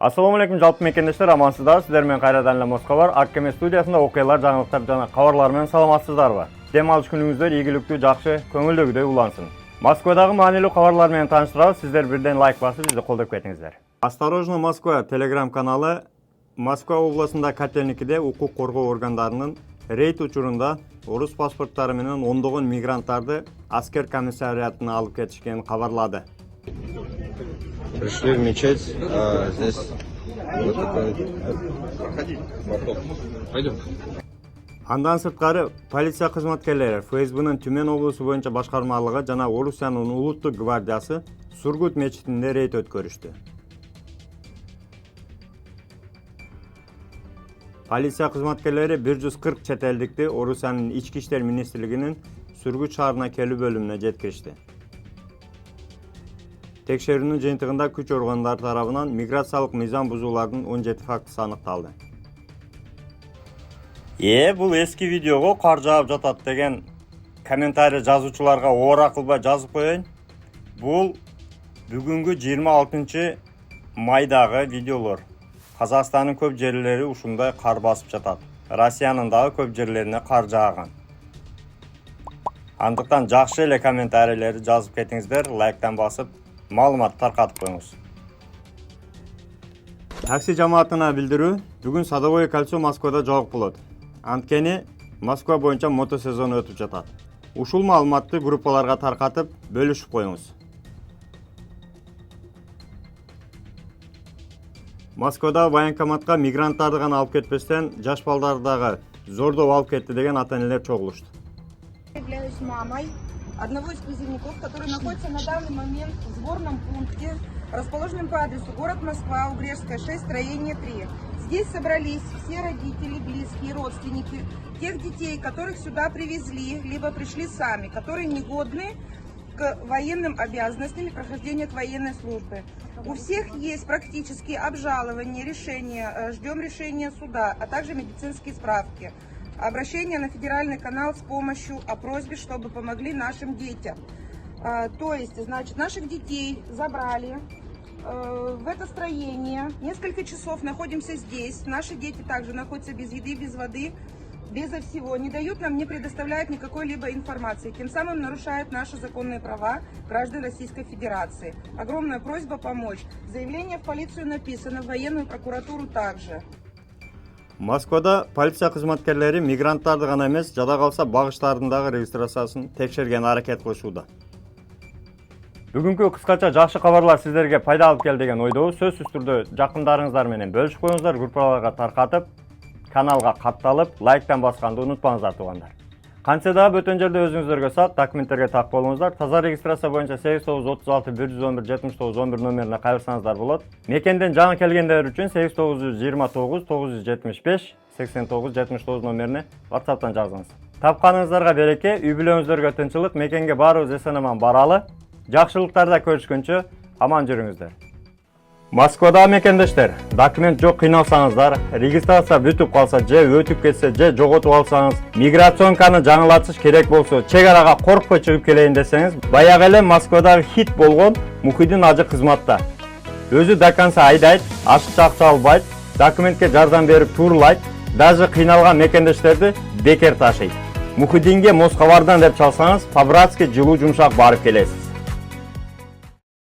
Assalamu alaikum жалпы мекендештер, амансыздар. Сіздер мен кайрадан эле Москва бар. Аккеме студиясында окуялар, жаңылыктар жана кабарлар менен саламатсыздарбы? Дем алыш күнүңүздөр ийгиликтүү, жакшы, көңүлдөгүдөй улансын. Москвадагы маанилүү кабарлар менен тааныштырабыз. Сиздер бирден лайк басып, бизди колдоп кетиңиздер. Осторожно Москва телеграм каналы Москва областында Котельникиде укук коргоо органдарынын рейд учурунда орус паспорттары менен ондогон мигранттарды аскер комиссариатына алып кетишкенин кабарлады. Пришли в мечеть, а здесь вот такой моток. Пойдем. Андан сырткары полиция кызматкерлери ФСБнын Түмен облусу боюнча башкармалыгы жана Орусиянын улуттук гвардиясы Сургут мечитинде рейд өткөрүштү. Полиция кызматкерлери 140 чет элдикти Орусиянын ички иштер министрлигинин Сургут шаарына келүү бөлүмүнө жеткиришти. Текшерүүнүн жыйынтыгында күч органдары тарабынан миграциялык мыйзам бузуулардын 17 фактысы аныкталды. Бул эски видеого кар жаап жатат деген комментарий жазуучуларга оор кылбай жазып коеюн. Бул бүгүнкү 26 майдагы видеолор. Казакстандын көп жерлери ушундай кар басып жатат. Россиянын дагы көп жерлерине кар жааган. Андыктан жакшы эле комментарийлерди жазып кетиңиздер, лайктан басып маалымат таркатып коюңуз. Такси жамаатына билдирүү, бүгүн Садовое кольцо Москвада жок болот. Анткени Москва боюнча мото сезону өтүп жатат. Ушул маалыматты группаларга таркатып, бөлүшүп коюңуз. Москвада военкоматка мигранттарды гана алып кетпестен, жаш балдарды дагы зордоп алып кетти деген ата-энелер чогулушту. Являюсь мамой одного из призывников, который находится на данный момент в сборном пункте, расположенном по адресу город Москва, Угрешская, 6, строение 3. Здесь собрались все родители, близкие, родственники тех детей, которых сюда привезли, либо пришли сами, которые негодны к военным обязанностям и прохождению к военной службе. У всех есть практически обжалование, решения, ждем решения суда, а также медицинские справки. Обращение на федеральный канал с помощью о просьбе, чтобы помогли нашим детям. То есть, значит, наших детей забрали в это строение. Несколько часов находимся здесь. Наши дети также находятся без еды, без воды, безо всего. Не дают нам, не предоставляют никакой либо информации. Тем самым нарушают наши законные права граждан Российской Федерации. Огромная просьба помочь. Заявление в полицию написано, в военную прокуратуру также. Москвада полиция кызматкерлери мигранттарды гана эмес, жада калса багыштардын дагы регистрациясын текшерген аракет кылышууда. Бүгүнкү кыскача жакшы кабарлар сиздерге пайда алып кел деген ойдобуз. Сөзсүз түрдө жакындарыңыздар менен бөлүшүп коюңуздар, группаларга таркатып, каналга катталып, лайктан басканды унутпаңыздар туугандар. Кантсе дагы бөтөн жерде өзүңүздөргө сак документтерге так болуңуздар. Таза регистрация боюнча 8936 111 79 11 номерине кайрылсаңыздар болот. Мекенден жаңы келгендер үчүн 8929 975 89 79 номерине WhatsApp'тан жазыңыз. Тапканыңыздарга береке, үй бүлөңүздөргө тынчылык, мекенге баарыбыз эсен-аман баралы. Жакшылыктарда көрүшкөнчө аман жүрүңүздөр. Москвада мекендештер, документ жок кыйналсаңыздар, регистрация бүтүп калса, же өтүп кетсе, же жоготуп алсаңыз, миграционканы жаңылатыш керек болсо, чек арага коркпой чыгып келейин десеңиз, баягы эле Москвадагы хит болгон Мухиддин ажы кызматта. Өзү до конца айдайт, ашыкча акча албайт, документке жардам берип турлайт, даже кыйналган мекендештерди бекер ташыйт. Мухиддинге Москвадан деп чалсаңыз, по-братски жылуу жумшак барып келесиз.